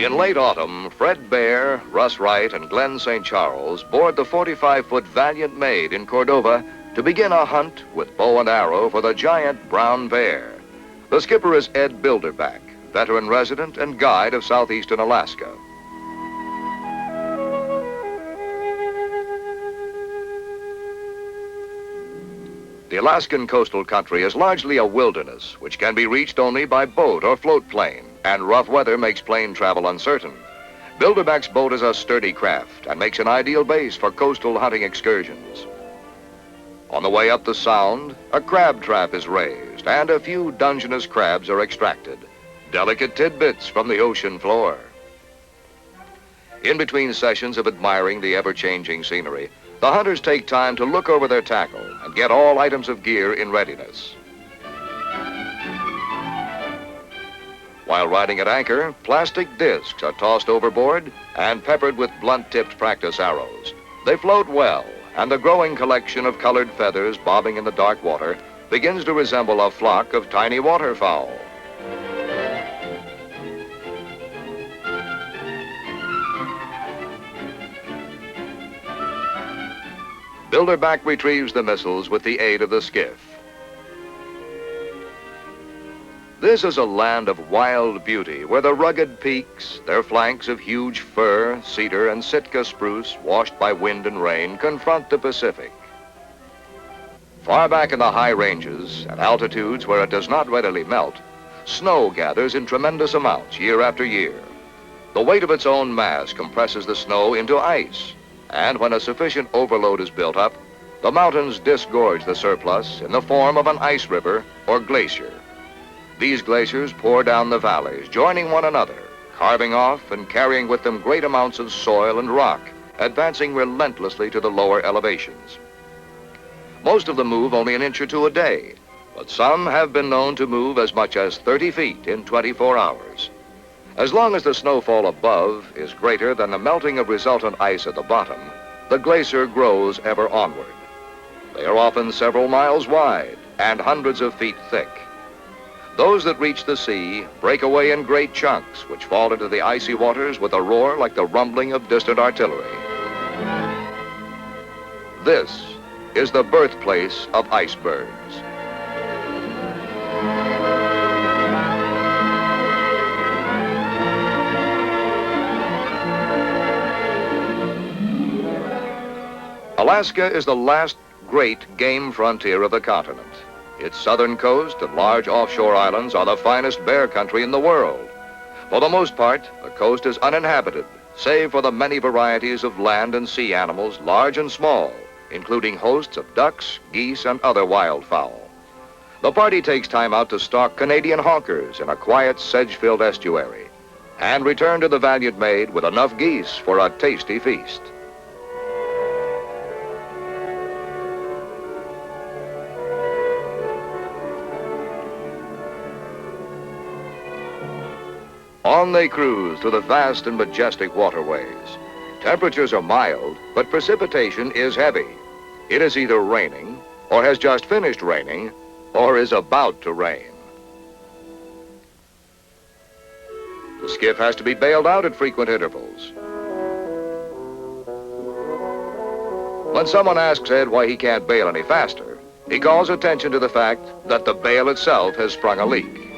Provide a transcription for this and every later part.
In late autumn, Fred Bear, Russ Wright, and Glenn St. Charles board the 45-foot Valiant Maid in Cordova to begin a hunt with bow and arrow for the giant brown bear. The skipper is Ed Bilderback, veteran resident and guide of southeastern Alaska. The Alaskan coastal country is largely a wilderness, which can be reached only by boat or float plane, and rough weather makes plane travel uncertain. Bilderback's boat is a sturdy craft and makes an ideal base for coastal hunting excursions. On the way up the Sound, a crab trap is raised and a few Dungeness crabs are extracted, delicate tidbits from the ocean floor. In between sessions of admiring the ever-changing scenery, the hunters take time to look over their tackle and get all items of gear in readiness. While riding at anchor, plastic discs are tossed overboard and peppered with blunt-tipped practice arrows. They float well, and the growing collection of colored feathers bobbing in the dark water begins to resemble a flock of tiny waterfowl. Bilderback retrieves the missiles with the aid of the skiff. This is a land of wild beauty where the rugged peaks, their flanks of huge fir, cedar, and Sitka spruce washed by wind and rain confront the Pacific. Far back in the high ranges, at altitudes where it does not readily melt, snow gathers in tremendous amounts year after year. The weight of its own mass compresses the snow into ice, and when a sufficient overload is built up, the mountains disgorge the surplus in the form of an ice river or glacier. These glaciers pour down the valleys, joining one another, carving off and carrying with them great amounts of soil and rock, advancing relentlessly to the lower elevations. Most of them move only an inch or two a day, but some have been known to move as much as 30 feet in 24 hours. As long as the snowfall above is greater than the melting of resultant ice at the bottom, the glacier grows ever onward. They are often several miles wide and hundreds of feet thick. Those that reach the sea break away in great chunks, which fall into the icy waters with a roar like the rumbling of distant artillery. This is the birthplace of icebergs. Alaska is the last great game frontier of the continent. Its southern coast and large offshore islands are the finest bear country in the world. For the most part, the coast is uninhabited, save for the many varieties of land and sea animals, large and small, including hosts of ducks, geese, and other wildfowl. The party takes time out to stalk Canadian honkers in a quiet, sedge-filled estuary, and return to the Valiant Maid with enough geese for a tasty feast. On they cruise through the vast and majestic waterways. Temperatures are mild, but precipitation is heavy. It is either raining, or has just finished raining, or is about to rain. The skiff has to be bailed out at frequent intervals. When someone asks Ed why he can't bail any faster, he calls attention to the fact that the bale itself has sprung a leak.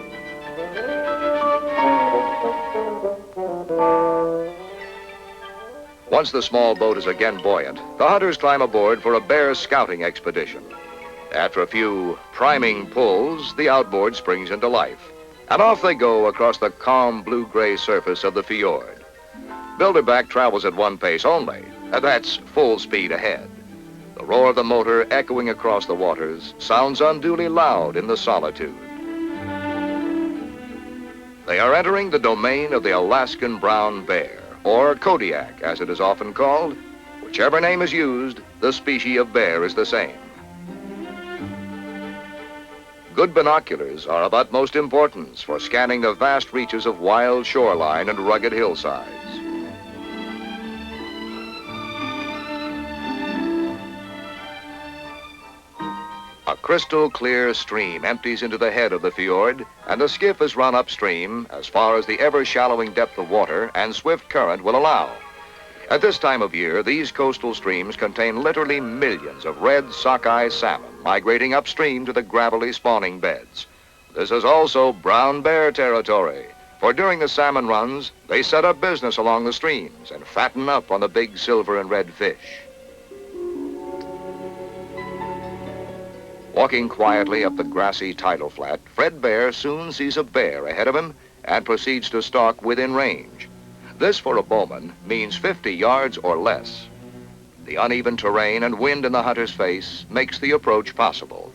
Once the small boat is again buoyant, the hunters climb aboard for a bear scouting expedition. After a few priming pulls, the outboard springs into life, and off they go across the calm blue-gray surface of the fjord. Bilderback travels at one pace only, and that's full speed ahead. The roar of the motor echoing across the waters sounds unduly loud in the solitude. They are entering the domain of the Alaskan brown bear, or Kodiak, as it is often called. Whichever name is used, the species of bear is the same. Good binoculars are of utmost importance for scanning the vast reaches of wild shoreline and rugged hillsides. A crystal clear stream empties into the head of the fjord, and the skiff is run upstream as far as the ever-shallowing depth of water and swift current will allow. At this time of year, these coastal streams contain literally millions of red sockeye salmon migrating upstream to the gravelly spawning beds. This is also brown bear territory, for during the salmon runs, they set up business along the streams and fatten up on the big silver and red fish. Walking quietly up the grassy tidal flat, Fred Bear soon sees a bear ahead of him and proceeds to stalk within range. This, for a bowman, means 50 yards or less. The uneven terrain and wind in the hunter's face makes the approach possible.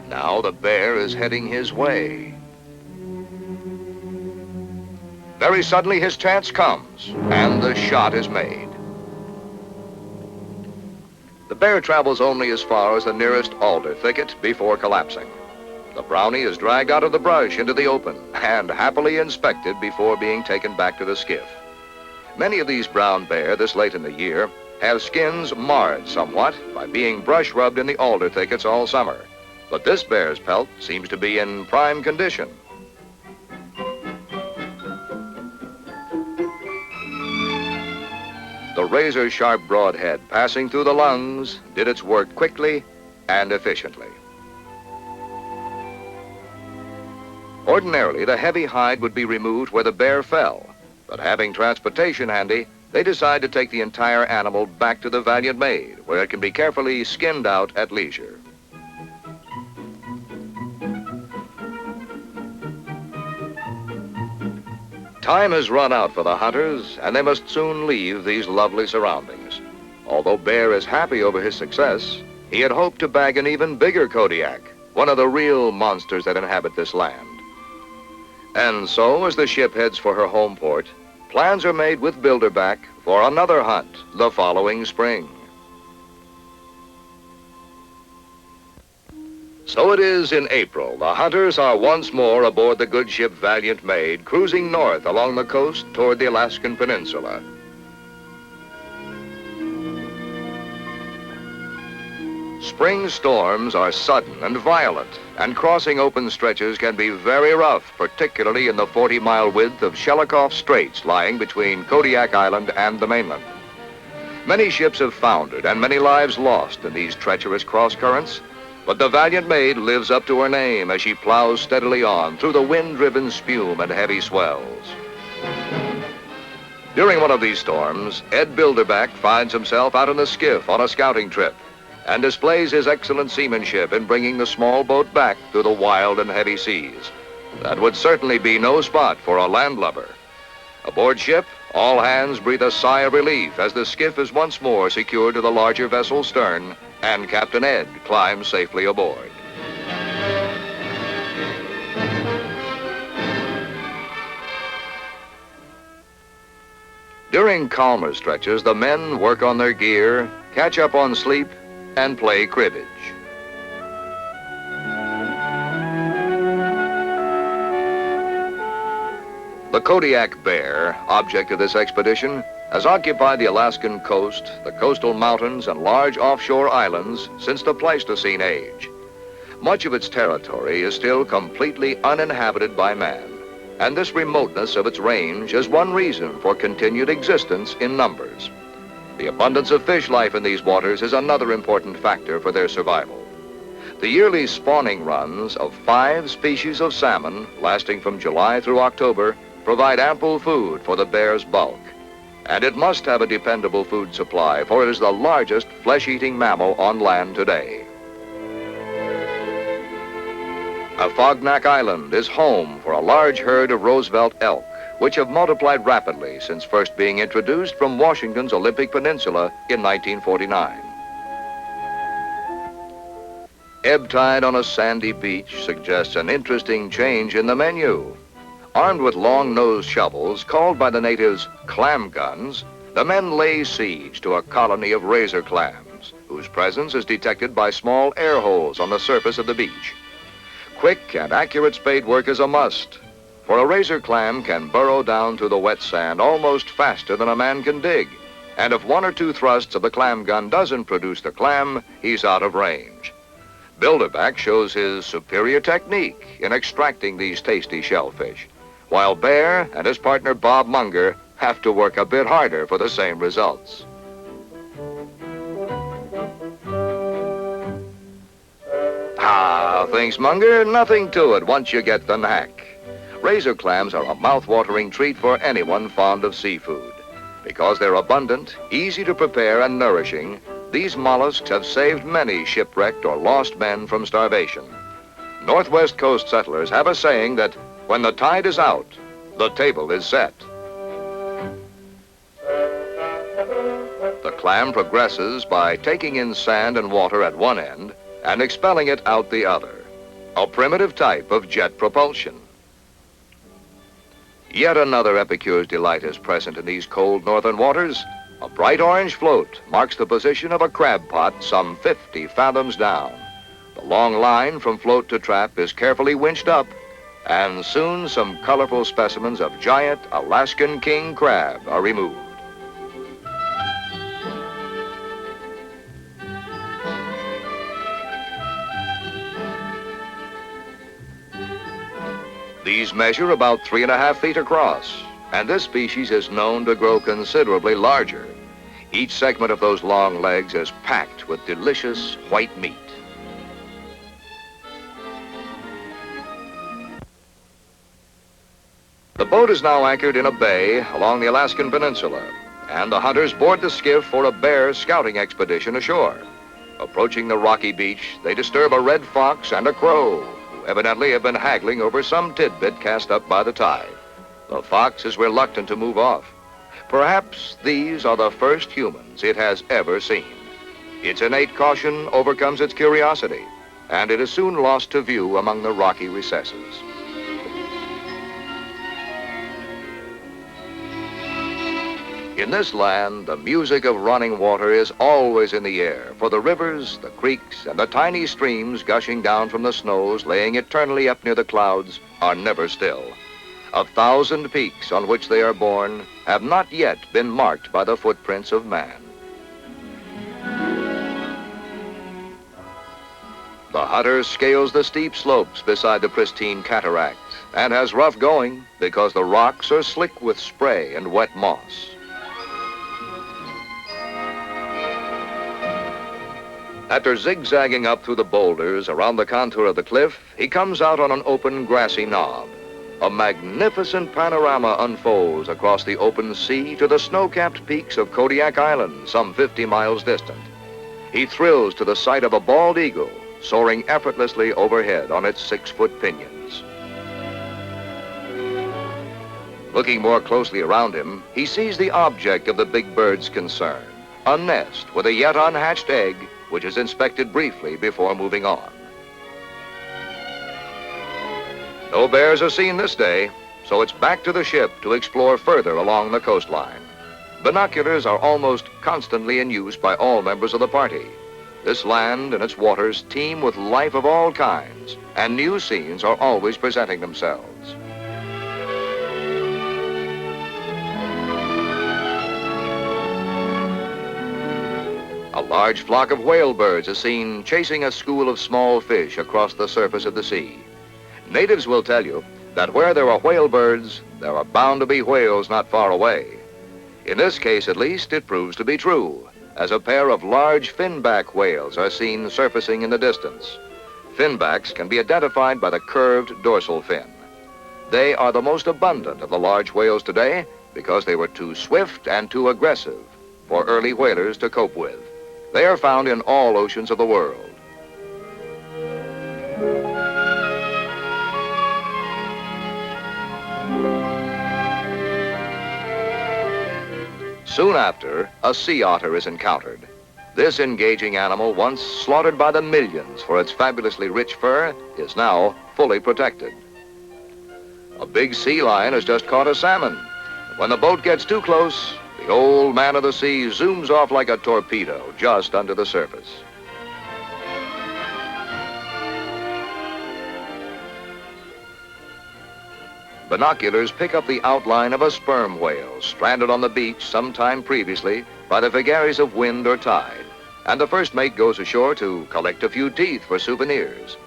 Now the bear is heading his way. Very suddenly his chance comes, and the shot is made. The bear travels only as far as the nearest alder thicket before collapsing. The brownie is dragged out of the brush into the open and happily inspected before being taken back to the skiff. Many of these brown bear this late in the year have skins marred somewhat by being brush rubbed in the alder thickets all summer. But this bear's pelt seems to be in prime condition. The razor-sharp broadhead passing through the lungs did its work quickly and efficiently. Ordinarily, the heavy hide would be removed where the bear fell, but having transportation handy, they decide to take the entire animal back to the Valiant Maid, where it can be carefully skinned out at leisure. Time has run out for the hunters, and they must soon leave these lovely surroundings. Although Bear is happy over his success, he had hoped to bag an even bigger Kodiak, one of the real monsters that inhabit this land. And so, as the ship heads for her home port, plans are made with Bilderback for another hunt the following spring. So it is in April. The hunters are once more aboard the good ship Valiant Maid, cruising north along the coast toward the Alaskan Peninsula. Spring storms are sudden and violent, and crossing open stretches can be very rough, particularly in the 40-mile width of Shelikof Straits lying between Kodiak Island and the mainland. Many ships have foundered and many lives lost in these treacherous cross currents. But the Valiant Maid lives up to her name as she plows steadily on through the wind-driven spume and heavy swells. During one of these storms, Ed Bilderback finds himself out in the skiff on a scouting trip and displays his excellent seamanship in bringing the small boat back through the wild and heavy seas. That would certainly be no spot for a landlubber. Aboard ship, all hands breathe a sigh of relief as the skiff is once more secured to the larger vessel's stern and Captain Ed climbs safely aboard. During calmer stretches, the men work on their gear, catch up on sleep, and play cribbage. The Kodiak bear, object of this expedition, has occupied the Alaskan coast, the coastal mountains, and large offshore islands since the Pleistocene age. Much of its territory is still completely uninhabited by man, and this remoteness of its range is one reason for continued existence in numbers. The abundance of fish life in these waters is another important factor for their survival. The yearly spawning runs of 5 species of salmon, lasting from July through October, provide ample food for the bear's bulk. And it must have a dependable food supply, for it is the largest flesh-eating mammal on land today. Afognak Island is home for a large herd of Roosevelt elk, which have multiplied rapidly since first being introduced from Washington's Olympic Peninsula in 1949. Ebb tide on a sandy beach suggests an interesting change in the menu. Armed with long-nosed shovels, called by the natives clam guns, The men lay siege to a colony of razor clams, whose presence is detected by small air holes on the surface of the beach. Quick and accurate spade work is a must, for a razor clam can burrow down through the wet sand almost faster than a man can dig. And if one or two thrusts of the clam gun doesn't produce the clam, he's out of range. Bilderback shows his superior technique in extracting these tasty shellfish, while Bear and his partner Bob Munger have to work a bit harder for the same results. Thinks Munger, nothing to it once you get the knack. Razor clams are a mouth-watering treat for anyone fond of seafood. Because they're abundant, easy to prepare, and nourishing, these mollusks have saved many shipwrecked or lost men from starvation. Northwest Coast settlers have a saying that when the tide is out, the table is set. The clam progresses by taking in sand and water at one end and expelling it out the other, a primitive type of jet propulsion. Yet another epicure's delight is present in these cold northern waters. A bright orange float marks the position of a crab pot some 50 fathoms down. The long line from float to trap is carefully winched up, and soon some colorful specimens of giant Alaskan king crab are removed. These measure about 3.5 feet across, and this species is known to grow considerably larger. Each segment of those long legs is packed with delicious white meat. The boat is now anchored in a bay along the Alaskan Peninsula, and the hunters board the skiff for a bear scouting expedition ashore. Approaching the rocky beach, they disturb a red fox and a crow, who evidently have been haggling over some tidbit cast up by the tide. The fox is reluctant to move off. Perhaps these are the first humans it has ever seen. Its innate caution overcomes its curiosity, and it is soon lost to view among the rocky recesses. In this land, the music of running water is always in the air, for the rivers, the creeks, and the tiny streams gushing down from the snows, laying eternally up near the clouds, are never still. 1,000 peaks on which they are born have not yet been marked by the footprints of man. The hunter scales the steep slopes beside the pristine cataract and has rough going because the rocks are slick with spray and wet moss. After zigzagging up through the boulders around the contour of the cliff, he comes out on an open grassy knob. A magnificent panorama unfolds across the open sea to the snow-capped peaks of Kodiak Island, some 50 miles distant. He thrills to the sight of a bald eagle soaring effortlessly overhead on its 6-foot pinions. Looking more closely around him, he sees the object of the big bird's concern, a nest with a yet unhatched egg, which is inspected briefly before moving on. No bears are seen this day, so it's back to the ship to explore further along the coastline. Binoculars are almost constantly in use by all members of the party. This land and its waters teem with life of all kinds, and new scenes are always presenting themselves. A large flock of whale birds is seen chasing a school of small fish across the surface of the sea. Natives will tell you that where there are whale birds, there are bound to be whales not far away. In this case, at least, it proves to be true, as a pair of large finback whales are seen surfacing in the distance. Finbacks can be identified by the curved dorsal fin. They are the most abundant of the large whales today because they were too swift and too aggressive for early whalers to cope with. They are found in all oceans of the world. Soon after, a sea otter is encountered. This engaging animal, once slaughtered by the millions for its fabulously rich fur, is now fully protected. A big sea lion has just caught a salmon. When the boat gets too close, the old man of the sea zooms off like a torpedo just under the surface. Binoculars pick up the outline of a sperm whale stranded on the beach sometime previously by the vagaries of wind or tide, and the first mate goes ashore to collect a few teeth for souvenirs.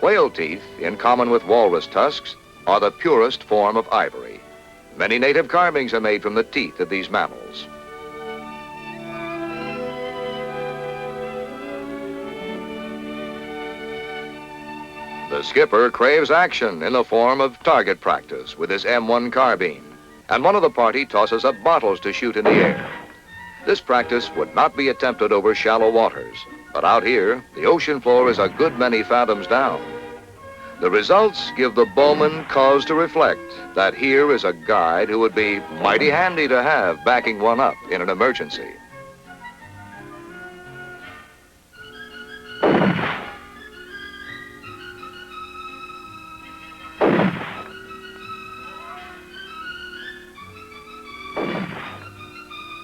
Whale teeth, in common with walrus tusks, are the purest form of ivory. Many native carvings are made from the teeth of these mammals. The skipper craves action in the form of target practice with his M1 carbine, and one of the party tosses up bottles to shoot in the air. This practice would not be attempted over shallow waters, but out here, the ocean floor is a good many fathoms down. The results give the bowman cause to reflect that here is a guide who would be mighty handy to have backing one up in an emergency.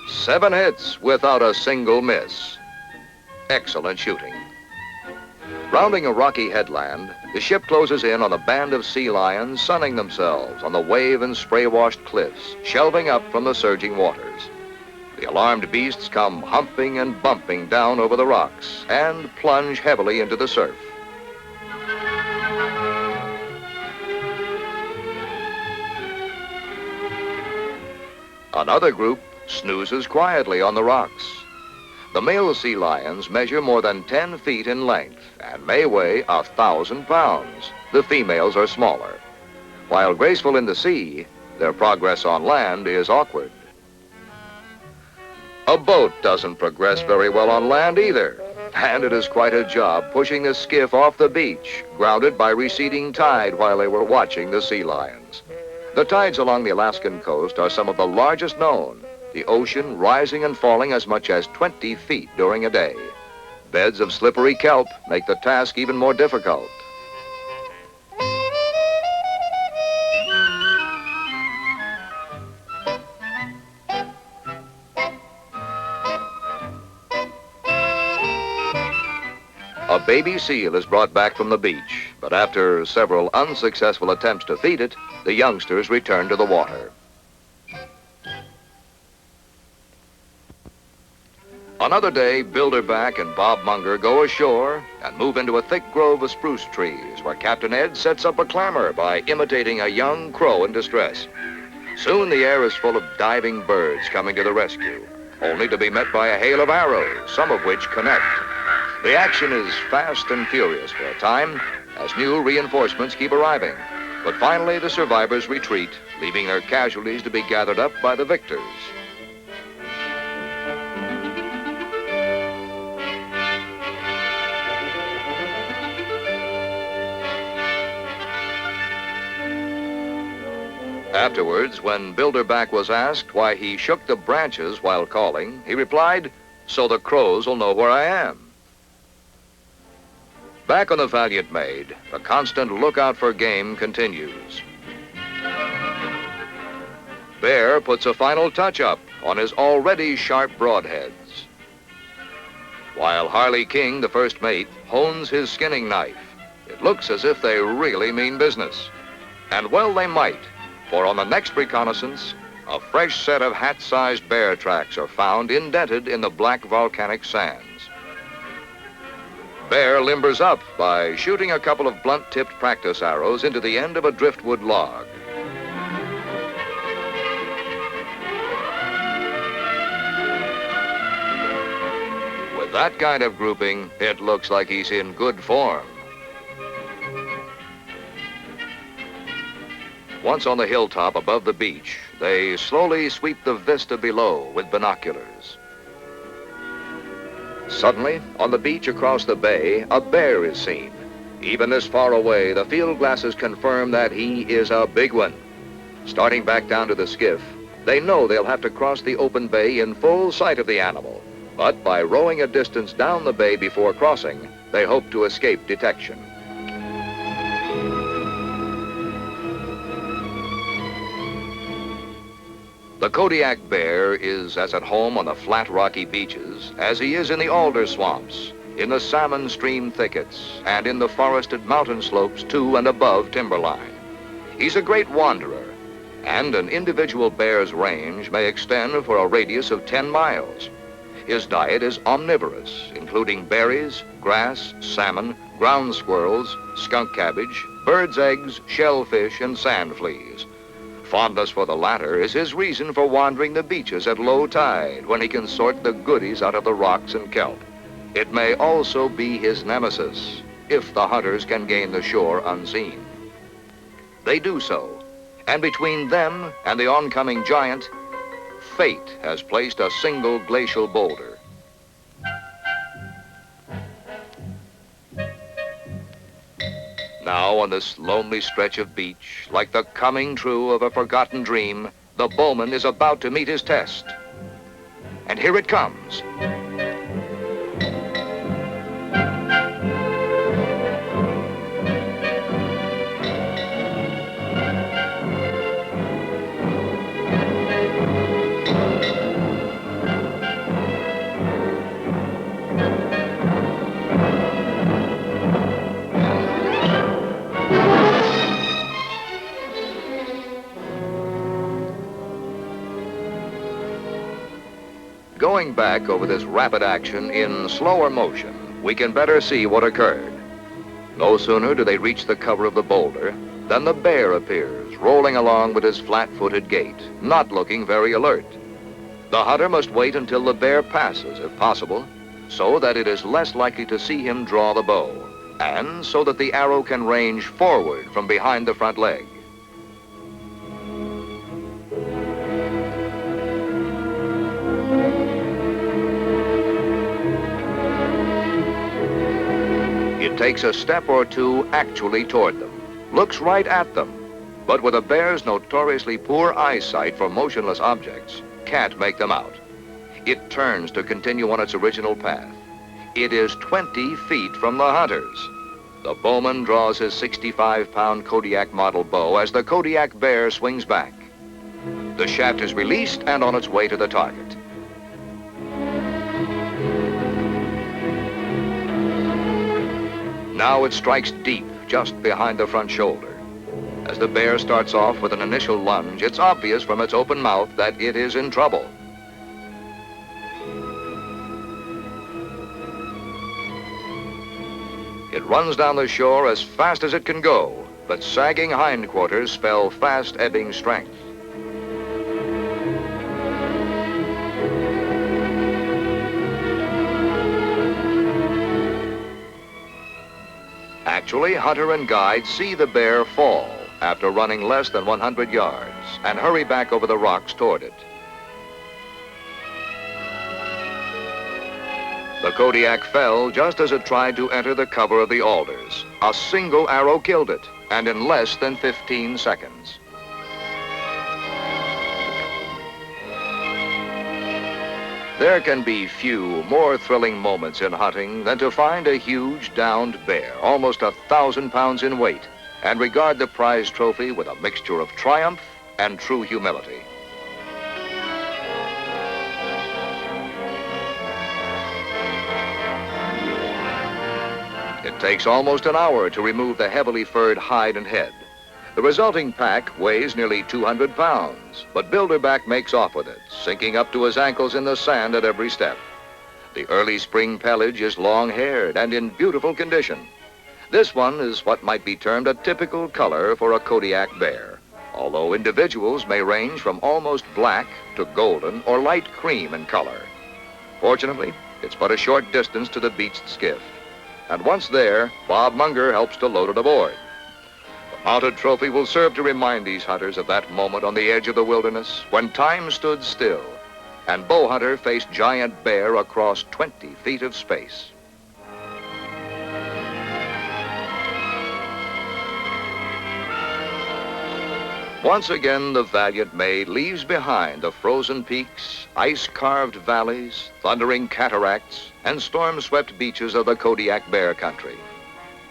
Seven hits without a single miss. Excellent shooting. Rounding a rocky headland, the ship closes in on a band of sea lions sunning themselves on the wave and spray-washed cliffs, shelving up from the surging waters. The alarmed beasts come humping and bumping down over the rocks and plunge heavily into the surf. Another group snoozes quietly on the rocks. The male sea lions measure more than 10 feet in length and may weigh 1,000 pounds. The females are smaller. While graceful in the sea, their progress on land is awkward. A boat doesn't progress very well on land either, and it is quite a job pushing the skiff off the beach, grounded by receding tide while they were watching the sea lions. The tides along the Alaskan coast are some of the largest known, the ocean rising and falling as much as 20 feet during a day. Beds of slippery kelp make the task even more difficult. A baby seal is brought back from the beach, but after several unsuccessful attempts to feed it, the youngsters return to the water. Another day, Bilderback and Bob Munger go ashore and move into a thick grove of spruce trees where Captain Ed sets up a clamor by imitating a young crow in distress. Soon the air is full of diving birds coming to the rescue, only to be met by a hail of arrows, some of which connect. The action is fast and furious for a time as new reinforcements keep arriving. But finally the survivors retreat, leaving their casualties to be gathered up by the victors. Afterwards, when Bilderback was asked why he shook the branches while calling, he replied, "So the crows will know where I am." Back on the Valiant Maid, the constant lookout for game continues. Bear puts a final touch-up on his already sharp broadheads, while Harley King, the first mate, hones his skinning knife. It looks as if they really mean business. And well they might, for on the next reconnaissance, a fresh set of hat-sized bear tracks are found indented in the black volcanic sands. Bear limbers up by shooting a couple of blunt-tipped practice arrows into the end of a driftwood log. With that kind of grouping, it looks like he's in good form. Once on the hilltop above the beach, they slowly sweep the vista below with binoculars. Suddenly, on the beach across the bay, a bear is seen. Even this far away, the field glasses confirm that he is a big one. Starting back down to the skiff, they know they'll have to cross the open bay in full sight of the animal. But by rowing a distance down the bay before crossing, they hope to escape detection. The Kodiak bear is as at home on the flat, rocky beaches as he is in the alder swamps, in the salmon stream thickets, and in the forested mountain slopes to and above timberline. He's a great wanderer, and an individual bear's range may extend for a radius of 10 miles. His diet is omnivorous, including berries, grass, salmon, ground squirrels, skunk cabbage, birds' eggs, shellfish, and sand fleas. Fondness for the latter is his reason for wandering the beaches at low tide, when he can sort the goodies out of the rocks and kelp. It may also be his nemesis, if the hunters can gain the shore unseen. They do so, and between them and the oncoming giant, fate has placed a single glacial boulder. Now, on this lonely stretch of beach, like the coming true of a forgotten dream, the bowman is about to meet his test. And here it comes. Going back over this rapid action in slower motion, we can better see what occurred. No sooner do they reach the cover of the boulder than the bear appears, rolling along with his flat-footed gait, not looking very alert. The hunter must wait until the bear passes, if possible, so that it is less likely to see him draw the bow, and so that the arrow can range forward from behind the front leg. It takes a step or two actually toward them, looks right at them, but with a bear's notoriously poor eyesight for motionless objects, can't make them out. It turns to continue on its original path. It is 20 feet from the hunters. The bowman draws his 65-pound Kodiak model bow as the Kodiak bear swings back. The shaft is released and on its way to the target. Now it strikes deep, just behind the front shoulder. As the bear starts off with an initial lunge, it's obvious from its open mouth that it is in trouble. It runs down the shore as fast as it can go, but sagging hindquarters spell fast ebbing strength. Actually, hunter and guide see the bear fall after running less than 100 yards and hurry back over the rocks toward it. The Kodiak fell just as it tried to enter the cover of the alders. A single arrow killed it, and in less than 15 seconds. There can be few more thrilling moments in hunting than to find a huge downed bear, almost 1,000 pounds in weight, and regard the prize trophy with a mixture of triumph and true humility. It takes almost an hour to remove the heavily furred hide and head. The resulting pack weighs nearly 200 pounds, but Bilderback makes off with it, sinking up to his ankles in the sand at every step. The early spring pelage is long-haired and in beautiful condition. This one is what might be termed a typical color for a Kodiak bear, although individuals may range from almost black to golden or light cream in color. Fortunately, it's but a short distance to the beached skiff, and once there, Bob Munger helps to load it aboard. The mounted trophy will serve to remind these hunters of that moment on the edge of the wilderness when time stood still and bow hunter faced giant bear across 20 feet of space. Once again, the valiant maid leaves behind the frozen peaks, ice-carved valleys, thundering cataracts, and storm-swept beaches of the Kodiak bear country.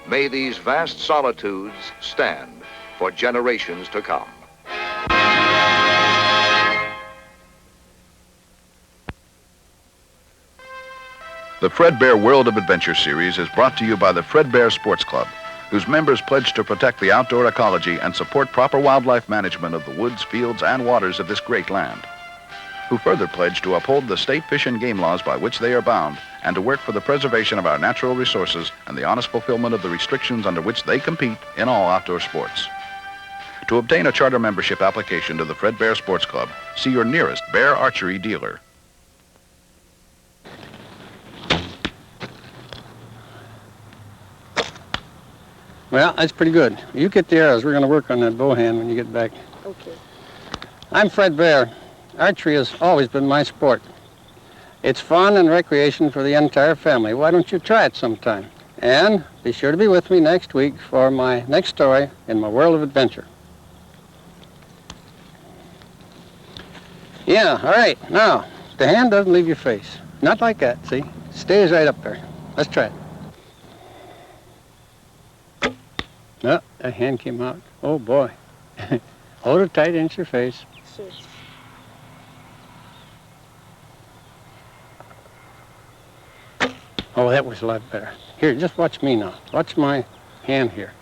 May these vast solitudes stand for generations to come. The Fredbear World of Adventure series is brought to you by the Fredbear Sports Club, whose members pledge to protect the outdoor ecology and support proper wildlife management of the woods, fields, and waters of this great land, who further pledge to uphold the state fish and game laws by which they are bound and to work for the preservation of our natural resources and the honest fulfillment of the restrictions under which they compete in all outdoor sports. To obtain a charter membership application to the Fredbear Sports Club, see your nearest bear archery dealer. Well, that's pretty good. You get the arrows. We're going to work on that bow hand when you get back. Okay. I'm Fred Bear. Archery has always been my sport. It's fun and recreation for the entire family. Why don't you try it sometime? And be sure to be with me next week for my next story in my world of adventure. Yeah, all right. Now, the hand doesn't leave your face. Not like that, see? Stays right up there. Let's try it. No, that hand came out. Oh, boy. Hold it tight against your face. Sure. Oh, that was a lot better. Here, just watch me now. Watch my hand here.